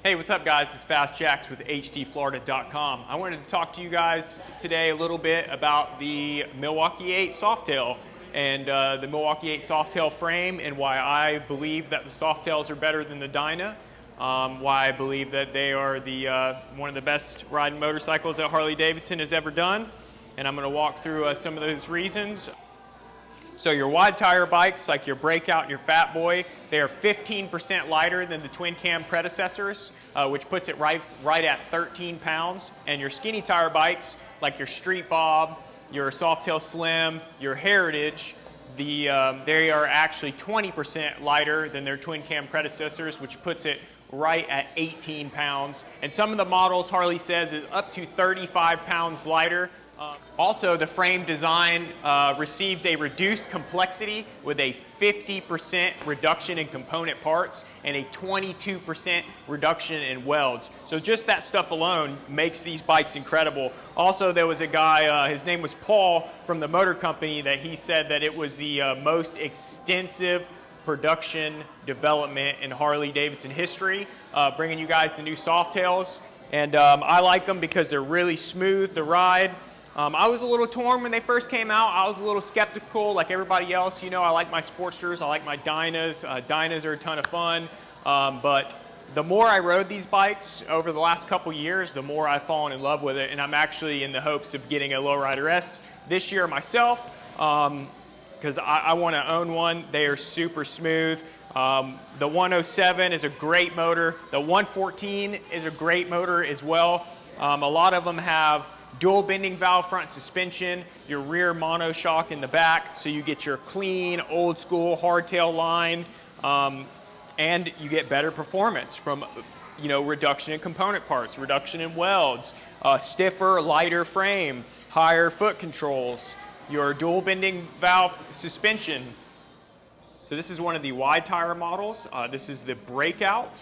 Hey, what's up guys? It's Fast Jacks with hdflorida.com. I wanted to talk to you guys today a little bit about the Milwaukee 8 Softail and the Milwaukee 8 Softail frame and why I believe that the Softails are better than the Dyna, why I believe that they are one of the best riding motorcycles that Harley-Davidson has ever done, and I'm going to walk through some of those reasons. So your wide tire bikes, like your Breakout and your Fat Boy, they are 15% lighter than the twin cam predecessors, which puts it right at 13 pounds. And your skinny tire bikes, like your Street Bob, your Softail Slim, your Heritage, they are actually 20% lighter than their twin cam predecessors, which puts it right at 18 pounds. And some of the models, Harley says, is up to 35 pounds lighter. Also, the frame design receives a reduced complexity with a 50% reduction in component parts and a 22% reduction in welds. So just that stuff alone makes these bikes incredible. Also, there was a guy, his name was Paul from the motor company, that he said that it was the most extensive production development in Harley-Davidson history, bringing you guys the new Softails. And I like them because they're really smooth to ride. I was a little torn when they first came out. I was a little skeptical like everybody else. You know, I like my Sportsters, I like my Dynas. Dynas are a ton of fun. But the more I rode these bikes over the last couple years, the more I've fallen in love with it. And I'm actually in the hopes of getting a Lowrider S this year myself, because I want to own one. They are super smooth. The 107 is a great motor. The 114 is a great motor as well. A lot of them have dual bending valve front suspension, your rear monoshock in the back, so you get your clean, old school hardtail line, and you get better performance from, reduction in component parts, reduction in welds, stiffer, lighter frame, higher foot controls, your dual bending valve suspension. So this is one of the wide tire models. This is the Breakout,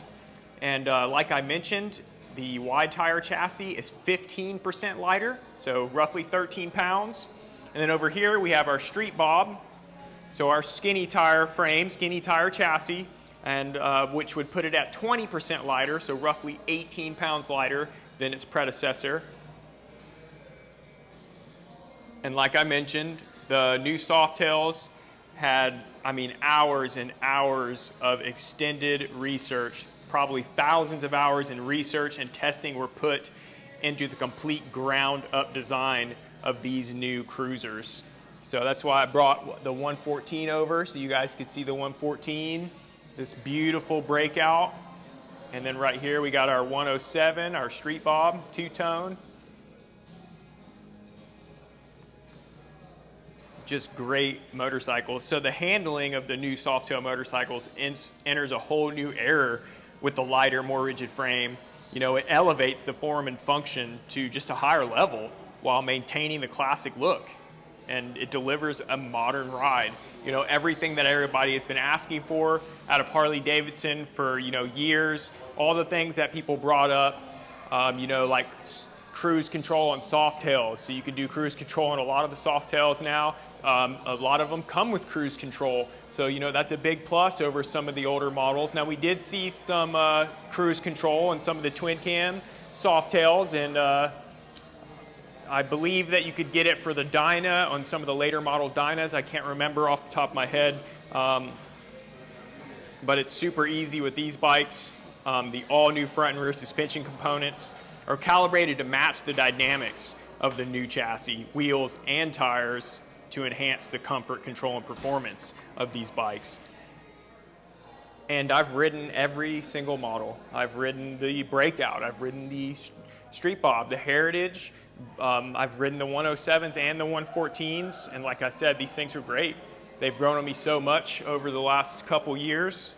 and like I mentioned, the wide tire chassis is 15% lighter, so roughly 13 pounds. And then over here we have our Street Bob, so our skinny tire frame, skinny tire chassis, and which would put it at 20% lighter, so roughly 18 pounds lighter than its predecessor. And like I mentioned, the new Softails had, hours and hours of extended research. Probably thousands of hours in research and testing were put into the complete ground-up design of these new cruisers. So that's why I brought the 114 over, so you guys could see the 114, this beautiful Breakout. And then right here we got our 107, our Street Bob, two-tone. Just great motorcycles. So the handling of the new Softail motorcycles enters a whole new era with the lighter, more rigid frame. It elevates the form and function to just a higher level while maintaining the classic look. And it delivers a modern ride. Everything that everybody has been asking for out of Harley-Davidson for, years, all the things that people brought up, like cruise control on Softails. So you can do cruise control on a lot of the Softails now. A lot of them come with cruise control. So, that's a big plus over some of the older models. Now, we did see some cruise control on some of the twin cam Softails, and I believe that you could get it for the Dyna on some of the later model Dynas. I can't remember off the top of my head. But it's super easy with these bikes. The all-new front and rear suspension components are calibrated to match the dynamics of the new chassis, wheels, and tires to enhance the comfort, control, and performance of these bikes. And I've ridden every single model. I've ridden the Breakout, I've ridden the Street Bob, the Heritage, I've ridden the 107s and the 114s, and like I said, these things are great. They've grown on me so much over the last couple years,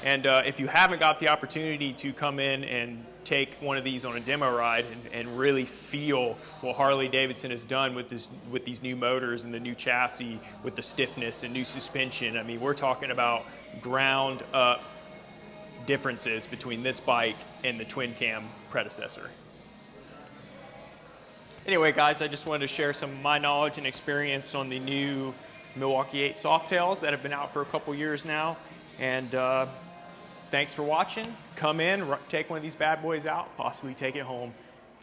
and if you haven't got the opportunity to come in and take one of these on a demo ride and really feel what Harley-Davidson has done with these new motors and the new chassis, with the stiffness and new suspension. We're talking about ground up differences between this bike and the twin cam predecessor. Anyway, guys, I just wanted to share some of my knowledge and experience on the new Milwaukee 8 Softails that have been out for a couple years now. And thanks for watching. Come in, take one of these bad boys out, possibly take it home.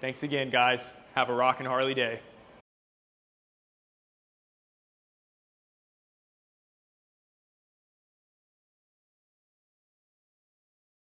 Thanks again, guys. Have a rockin' Harley day.